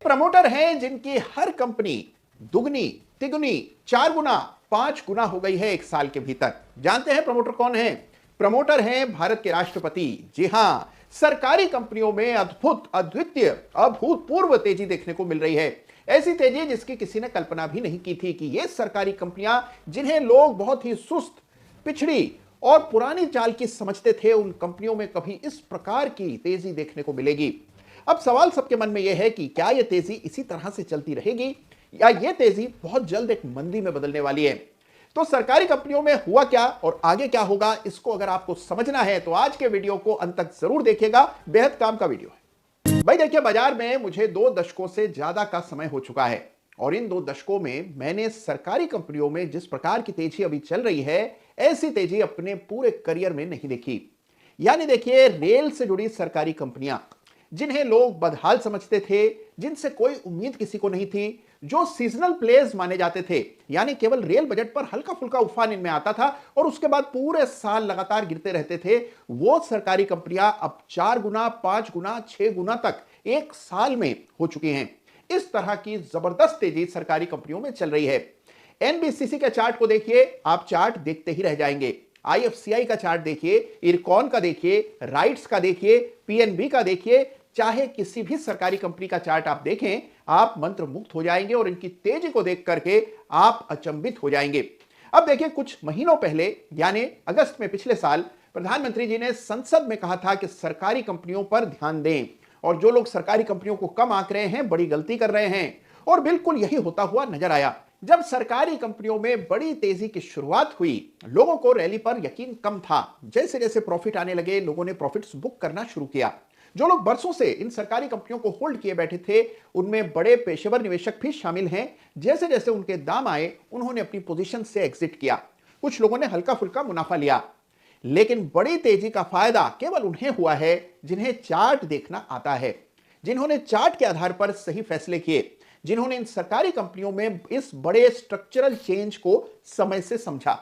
Promoter हैं जिनकी हर company दुगनी, तिगुनी, 4 गुना, 5 गुना हो गई है 1 साल के भीतर। जानते हैं प्रमोटर कौन है? प्रमोटर हैं भारत के राष्ट्रपति। जी हां, सरकारी कंपनियों में अद्भुत, अद्वितीय, अभूतपूर्व तेजी देखने को मिल रही है। ऐसी तेजी जिसकी किसी ने कल्पना भी नहीं की थी कि ये सरकारी कंपनियां, जिन्हें लोग बहुत ही सुस्त, पिछड़ी और पुरानी चाल की समझते थे, उन कंपनियों में कभी इस प्रकार की तेजी देखने को मिलेगी। अब सवाल सबके मन में यह है कि क्या यह तेजी इसी तरह से चलती रहेगी या यह तेजी बहुत जल्द एक मंदी में बदलने वाली है। तो सरकारी कंपनियों में हुआ क्या और आगे क्या होगा, इसको अगर आपको समझना है तो आज के वीडियो को अंत तक जरूर देखिएगा। बेहद काम का वीडियो है भाई। देखिए, बाजार में मुझे 2 दशकों से ज्यादा का समय हो चुका है और इन 2 दशकों में मैंने सरकारी कंपनियों में जिस प्रकार की तेजी अभी चल रही है, ऐसी तेजी अपने पूरे करियर में नहीं देखी। यानी देखिए, रेल से जुड़ी सरकारी कंपनियां, जिन्हें लोग बदहाल समझते थे, जिनसे कोई उम्मीद किसी को नहीं थी, जो सीजनल प्लेयर्स माने जाते थे, यानी केवल रेल बजट पर हल्का फुल्का उफान इनमें आता था और उसके बाद पूरे साल लगातार गिरते रहते थे, वो सरकारी कंपनियां अब 4 गुना, 5 गुना, 6 गुना तक 1 साल में हो चुकी हैं। इस तरह की जबरदस्त तेजी सरकारी कंपनियों में चल रही है। एनबीसीसी के चार्ट को देखिए, आप चार्ट देखते ही रह जाएंगे। आईएफसीआई का चार्ट देखिए, इरकॉन का देखिए, राइट्स का देखिए, पीएनबी का देखिए, चाहे किसी भी सरकारी कंपनी का चार्ट आप देखें, आप मंत्र मुग्ध हो जाएंगे और इनकी तेजी को देख करके आप अचंभित हो जाएंगे। अब देखिए, कुछ महीनों पहले यानी अगस्त में पिछले साल प्रधानमंत्री जी ने संसद में कहा था कि सरकारी कंपनियों पर ध्यान दें और जो लोग सरकारी कंपनियों को कम आंक रहे हैं, बड़ी गलती कर रहे हैं। और बिल्कुल यही होता हुआ नजर आया। जब सरकारी कंपनियों में बड़ी तेजी की शुरुआत हुई, लोगों को रैली पर यकीन कम था। जैसे जैसे प्रॉफिट आने लगे, लोगों ने प्रॉफिट्स बुक करना शुरू किया। जो लोग बरसों से इन सरकारी कंपनियों को होल्ड किए बैठे थे, उनमें बड़े पेशेवर निवेशक भी शामिल हैं। जैसे जैसे उनके दाम आए, उन्होंने अपनी पोजीशन से एग्जिट किया। कुछ लोगों ने हल्का फुल्का मुनाफा लिया, लेकिन बड़ी तेजी का फायदा केवल उन्हें हुआ है जिन्हें चार्ट देखना आता है, जिन्होंने चार्ट के आधार पर सही फैसले किए, जिन्होंने इन सरकारी कंपनियों में इस बड़े स्ट्रक्चरल चेंज को समय से समझा।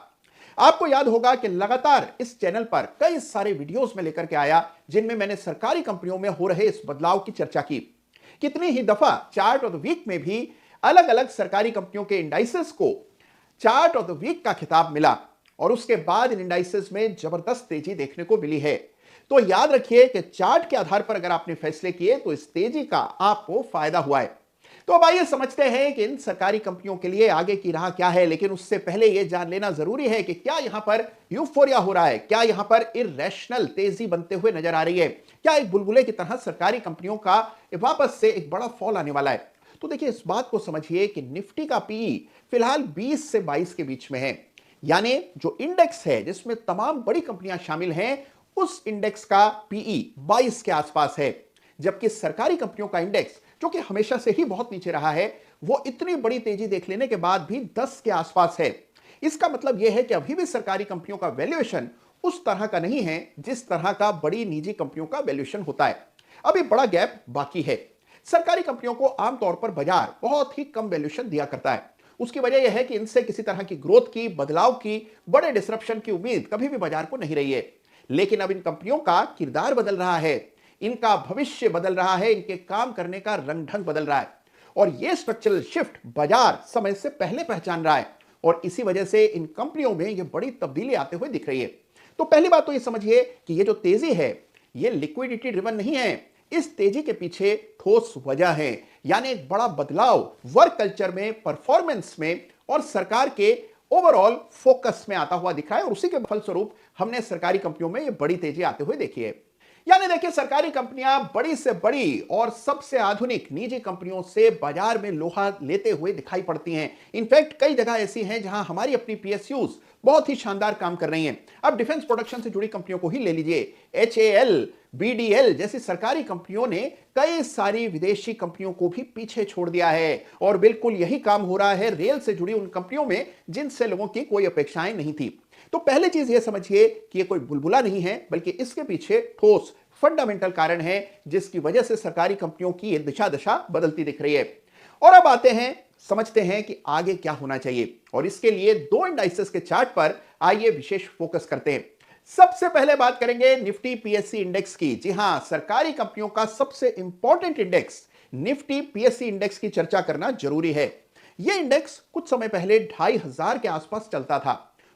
आपको याद होगा कि लगातार इस चैनल पर कई सारे वीडियोस में लेकर के आया, जिनमें मैंने सरकारी कंपनियों में हो रहे इस बदलाव की चर्चा की। कितनी ही दफा चार्ट ऑफ द वीक में भी अलग अलग सरकारी कंपनियों के इंडाइसेस को चार्ट ऑफ द वीक का खिताब मिला और उसके बाद इन इंडाइसेस में जबरदस्त तेजी देखने को मिली है। तो याद रखिए कि चार्ट के आधार पर अगर आपने फैसले किए तो इस तेजी का आपको फायदा हुआ है। तो अब आइए समझते हैं कि इन सरकारी कंपनियों के लिए आगे की राह क्या है। लेकिन उससे पहले यह जान लेना जरूरी है कि क्या यहां पर यूफोरिया हो रहा है, क्या यहां पर इररेशनल तेजी बनते हुए नजर आ रही है, क्या एक बुलबुले की तरह सरकारी कंपनियों का वापस से एक बड़ा फॉल आने वाला है। तो देखिए, इस बात को समझिए कि निफ्टी का पीई फिलहाल 20 से 22 के बीच में है। यानी जो इंडेक्स है जिसमें तमाम बड़ी कंपनियां शामिल हैं, उस इंडेक्स का पीई 22 के आसपास है। जबकि सरकारी कंपनियों का इंडेक्स, जो कि हमेशा से ही बहुत नीचे रहा है, वो इतनी बड़ी तेजी देख लेने के बाद भी 10 के आसपास है। इसका मतलब यह है कि अभी भी सरकारी कंपनियों का वैल्यूएशन उस तरह का नहीं है जिस तरह का बड़ी निजी कंपनियों का वैल्यूएशन होता है। अभी बड़ा गैप बाकी है। सरकारी कंपनियों को आमतौर पर बाजार बहुत ही कम वैल्यूएशन दिया करता है। उसकी वजह यह है कि इनसे किसी तरह की ग्रोथ की, बदलाव की, बड़े डिसरप्शन की उम्मीद कभी भी बाजार को नहीं रही है। लेकिन अब इन कंपनियों का किरदार बदल रहा है, इनका भविष्य बदल रहा है, इनके काम करने का रंग ढंग बदल रहा है और यह स्ट्रक्चरल शिफ्ट बाजार समय से पहले पहचान रहा है और इसी वजह से इन कंपनियों में यह बड़ी तब्दीली आते हुए दिख रही है। तो पहली बात तो यह समझिए कि यह जो तेजी है, यह लिक्विडिटी ड्रिवन नहीं है। इस तेजी के पीछे ठोस वजह है, यानी एक बड़ा बदलाव वर्क कल्चर में, परफॉर्मेंस में और सरकार के ओवरऑल फोकस में आता हुआ दिख रहा है और उसी के फलस्वरूप हमने सरकारी कंपनियों में यह बड़ी तेजी आते हुए देखी है। यानी देखिए, सरकारी कंपनियां बड़ी से बड़ी और सबसे आधुनिक निजी कंपनियों से बाजार में लोहा लेते हुए दिखाई पड़ती हैं। इनफैक्ट कई जगह ऐसी हैं जहां हमारी अपनी पीएसयूज बहुत ही शानदार काम कर रही हैं। अब डिफेंस प्रोडक्शन से जुड़ी कंपनियों को ही ले लीजिए। एचएएल, बीडीएल जैसी सरकारी कंपनियों ने कई सारी विदेशी कंपनियों को भी पीछे छोड़ दिया है और बिल्कुल यही काम हो रहा है रेल से जुड़ी उन कंपनियों में जिनसे लोगों की कोई अपेक्षाएं नहीं थी। तो पहली चीज यह समझिए कि यह कोई बुलबुला नहीं है, बल्कि इसके पीछे ठोस फंडामेंटल कारण है जिसकी वजह से सरकारी कंपनियों की यह दिशा दशा बदलती दिख रही है। और अब आते हैं, समझते हैं कि आगे क्या होना चाहिए और इसके लिए 2 इंडाइसेस के चार्ट पर आइए विशेष फोकस करते हैं। सबसे पहले बात करेंगे निफ्टी पीएससी इंडेक्स की। जी हां, सरकारी कंपनियों का सबसे important index Nifty PSC index की चर्चा करना जरूरी है। यह इंडेक्स कुछ समय पहले 2500 के आसपास चलता था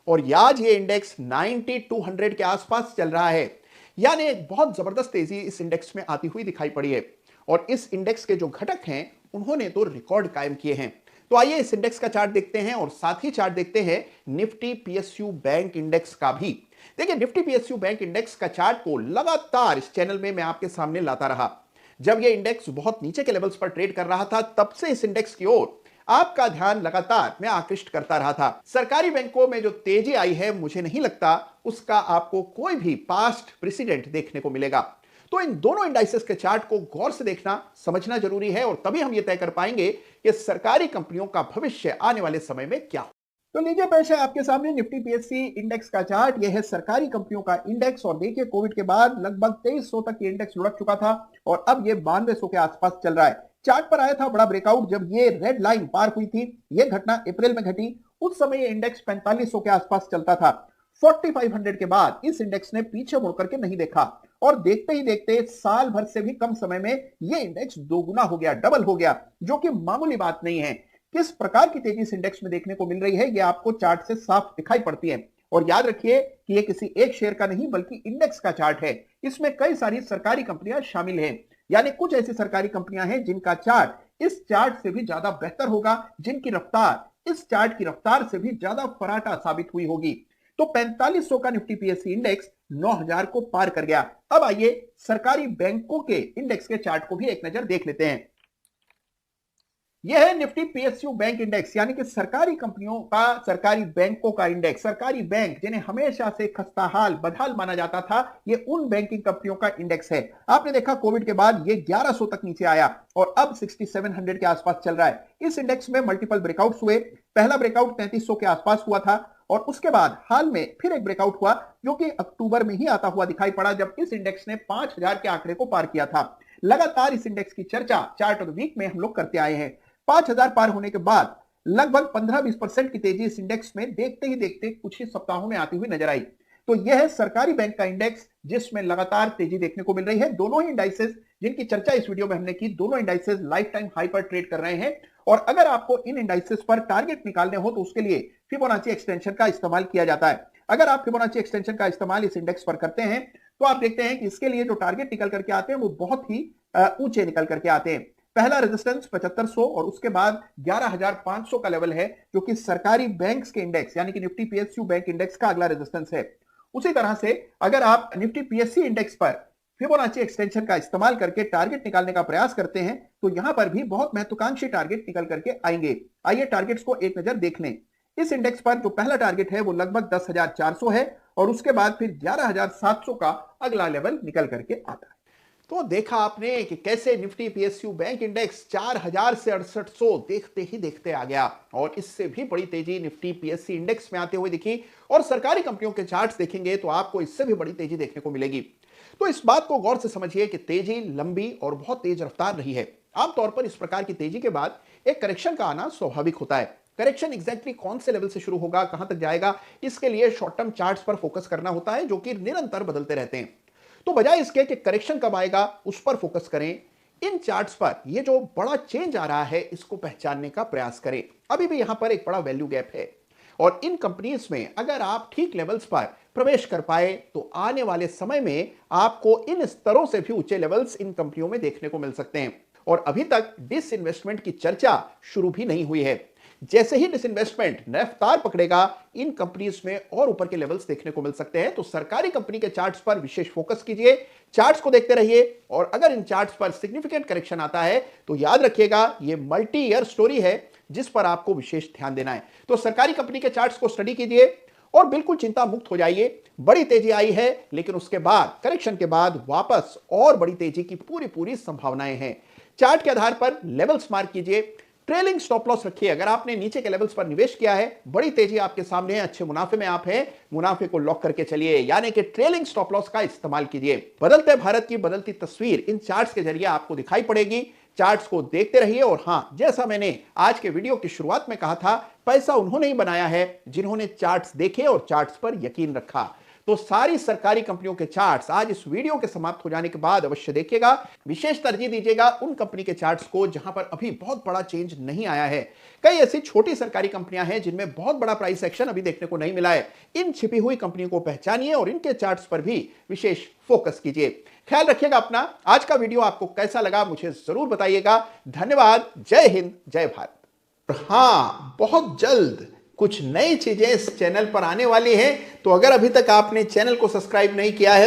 और आज ये इंडेक्स 9200 के आसपास चल रहा है। यानी एक बहुत जबरदस्त तेजी इस इंडेक्स में आती हुई दिखाई पड़ी है और इस इंडेक्स के जो घटक हैं उन्होंने तो रिकॉर्ड कायम किए हैं। तो आइए इस इंडेक्स का चार्ट देखते हैं और साथ ही चार्ट देखते हैं निफ्टी पीएसयू बैंक इंडेक्स का भी। देखिए, निफ्टी पीएसयू बैंक इंडेक्स का चार्ट को लगातार इस चैनल में मैं आपके सामने लाता रहा। जब यह इंडेक्स बहुत नीचे के लेवल्स पर ट्रेड कर रहा था तब से इस इंडेक्स की ओर आपका ध्यान लगातार मैं आकृष्ट करता रहा था। सरकारी बैंकों में जो तेजी आई है मुझे नहीं लगता उसका आपको कोई भी पास्ट प्रेसिडेंट देखने को मिलेगा। तो इन दोनों इंडाइसेस के चार्ट को गौर से देखना समझना जरूरी है और तभी हम यह तय कर पाएंगे कि सरकारी कंपनियों का भविष्य आने वाले समय में क्या हो। तो लीजिए पेश है आपके सामने निफ्टी पीएससी इंडेक्स का चार्ट। यह है सरकारी कंपनियों का इंडेक्स और देखिए कोविड के बाद लगभग 2300 तक ये इंडेक्स लुढ़क चुका था और अब ये 9200 के आसपास चल रहा है। चार्ट पर आया था बड़ा ब्रेकआउट जब ये रेड लाइन पार हुई थी। यह घटना अप्रैल में घटी। उस समय ये इंडेक्स 4500 के आसपास चलता था। 4500 के बाद इस इंडेक्स ने पीछे मुड़ करके नहीं देखा और देखते ही देखते साल भर से भी कम समय में यह इंडेक्स दोगुना हो गया, डबल हो गया, जो कि मामूली बात नहीं है। किस प्रकार की तेजी इस इंडेक्स में देखने को मिल रही है यह आपको चार्ट से साफ दिखाई पड़ती है। और याद रखिए कि यह किसी एक शेयर का नहीं बल्कि इंडेक्स का चार्ट है। इसमें कई सारी सरकारी कंपनियां शामिल हैं, यानी कुछ ऐसी सरकारी कंपनियां हैं जिनका चार्ट इस चार्ट से भी ज्यादा बेहतर होगा, जिनकी रफ्तार इस चार्ट की रफ्तार से भी ज्यादा फराटा साबित हुई होगी। तो 4500 का निफ्टी पीएससी इंडेक्स 9000 को पार कर गया। अब आइए सरकारी बैंकों के इंडेक्स के चार्ट को भी एक नजर देख लेते हैं। यह है निफ्टी पीएसयू बैंक इंडेक्स, यानी कि सरकारी कंपनियों का, सरकारी बैंकों का इंडेक्स। सरकारी बैंक जिन्हें हमेशा से खस्ताहाल बदहाल माना जाता था, यह उन बैंकिंग कंपनियों का इंडेक्स है। आपने देखा कोविड के बाद यह 1100 तक नीचे आया और अब 6700 के आसपास चल रहा है। इस इंडेक्स में मल्टीपल ब्रेकआउट्स हुए। पहला ब्रेकआउट 3300 के आसपास हुआ था और उसके बाद हाल में फिर एक ब्रेकआउट हुआ जो कि अक्टूबर में ही आता हुआ दिखाई पड़ा जब इस इंडेक्स ने 5000 के आंकड़े को पार किया था। लगातार इस इंडेक्स की चर्चा चार्ट ऑफ द वीक में हम लोग करते आए हैं। 5000 पार होने के बाद लगभग 15-20% की तेजी इस इंडेक्स में देखते ही देखते कुछ ही सप्ताहों में आती हुई नजर आई। तो यह है सरकारी बैंक का इंडेक्स जिसमें लगातार तेजी देखने को मिल रही है। दोनों ही इंडाइसेस जिनकी चर्चा इस वीडियो में हमने की, दोनों इंडाइसेस लाइफ टाइम हाई पर ट्रेड कर रहे हैं और अगर आपको इन इंडाइसेस पर टारगेट निकालने हो तो उसके लिए फिबोनाची एक्सटेंशन का इस्तेमाल किया जाता है। अगर आप फिबोनाची एक्सटेंशन का इस्तेमाल इस इंडेक्स पर करते हैं तो आप देखते हैं कि इसके लिए जो टारगेट निकल करके आते हैं वो बहुत ही ऊंचे निकल करके आते हैं। पहला रेजिस्टेंस 7500 और उसके बाद 11500 का लेवल है जो कि सरकारी बैंक्स के इंडेक्स यानी कि निफ्टी पीएसयू बैंक इंडेक्स का अगला रेजिस्टेंस है। उसी तरह से अगर आप निफ्टी पीएससी इंडेक्स पर फिबोनाची एक्सटेंशन का इस्तेमाल करके टारगेट निकालने का प्रयास करते हैं तो यहां पर भी बहुत महत्वाकांक्षी टारगेट निकल करके आएंगे। आइए टारगेट्स को एक नजर देख लें। इस इंडेक्स पर जो पहला टारगेट है वो लगभग 10400 है और उसके बाद फिर 11700 का अगला लेवल निकल करके आता है। तो देखा आपने कि कैसे निफ्टी पीएसयू बैंक इंडेक्स 4000 से 6800 देखते ही देखते आ गया और इससे भी बड़ी तेजी निफ्टी पीएससी इंडेक्स में आते हुए दिखी और सरकारी कंपनियों के चार्ट्स देखेंगे तो आपको इससे भी बड़ी तेजी देखने को मिलेगी। तो इस बात को गौर से समझिए कि तेजी लंबी और बहुत तेज रफ्तार रही है। आमतौर पर इस प्रकार की तेजी के बाद एक करेक्शन का आना स्वाभाविक होता है। करेक्शन एग्जैक्टली कौन से लेवल से शुरू होगा, कहां तक जाएगा, इसके लिए शॉर्ट टर्म चार्ट्स पर फोकस करना होता है जो कि निरंतर बदलते रहते हैं। तो बजाय इसके कि करेक्शन कब आएगा उस पर फोकस करें, इन चार्ट्स पर ये जो बड़ा चेंज आ रहा है इसको पहचानने का प्रयास करें। अभी भी यहां पर एक बड़ा वैल्यू गैप है और इन कंपनीज में अगर आप ठीक लेवल्स पर प्रवेश कर पाए तो आने वाले समय में आपको इन स्तरों से भी ऊंचे लेवल्स इन कंपनियों में देखने को मिल सकते हैं। और अभी तक डिसइन्वेस्टमेंट की चर्चा शुरू भी नहीं हुई है। जैसे ही डिसइन्वेस्टमेंट रफ्तार पकड़ेगा इन कंपनीज में और ऊपर के लेवल्स देखने को मिल सकते हैं। तो सरकारी कंपनी के चार्ट्स पर विशेष फोकस कीजिए, चार्ट्स को देखते रहिए और अगर इन चार्ट्स पर सिग्निफिकेंट करेक्शन आता है तो याद रखिएगा ये मल्टी ईयर स्टोरी है जिस पर आपको विशेष ध्यान देना है। तो सरकारी कंपनी के चार्ट्स को स्टडी कीजिए और बिल्कुल चिंता मुक्त हो जाइए। बड़ी तेजी आई है लेकिन उसके बाद करेक्शन के बाद वापस और बड़ी तेजी की पूरी संभावनाएं हैं। चार्ट के आधार पर लेवल्स मार्क कीजिए, ट्रेलिंग स्टॉप लॉस रखिए। अगर आपने नीचे के लेवल्स पर निवेश किया है, बड़ी तेजी आपके सामने है, अच्छे मुनाफे में आप हैं, मुनाफे को लॉक करके चलिए, यानी कि ट्रेलिंग स्टॉप लॉस का इस्तेमाल कीजिए। बदलते भारत की बदलती तस्वीर इन चार्ट्स के जरिए आपको दिखाई पड़ेगी। चार्ट्स को देखते रहिए और हां, जैसा मैंने आज के वीडियो की शुरुआत में कहा था, पैसा उन्होंने ही बनाया है जिन्होंने चार्ट्स देखे और चार्ट्स पर यकीन रखा। तो सारी सरकारी कंपनियों के चार्ट्स आज इस वीडियो के समाप्त हो जाने के बाद अवश्य देखिएगा। विशेष तरजीह दीजिएगा उन कंपनी के चार्ट्स को जहां पर अभी बहुत बड़ा चेंज नहीं आया है। कई ऐसी छोटी सरकारी कंपनियां हैं जिनमें बहुत बड़ा प्राइस एक्शन अभी देखने को नहीं मिला है। इन छिपी हुई कंपनियों को पहचानिए और इनके चार्ट्स पर भी विशेष फोकस कीजिए। ख्याल रखिएगा अपना। आज का वीडियो आपको कैसा लगा मुझे जरूर बताइएगा। धन्यवाद। जय हिंद, जय भारत। हाँ, बहुत जल्द कुछ नई चीजें इस चैनल पर आने वाली हैं, तो अगर अभी तक आपने चैनल को सब्सक्राइब नहीं किया है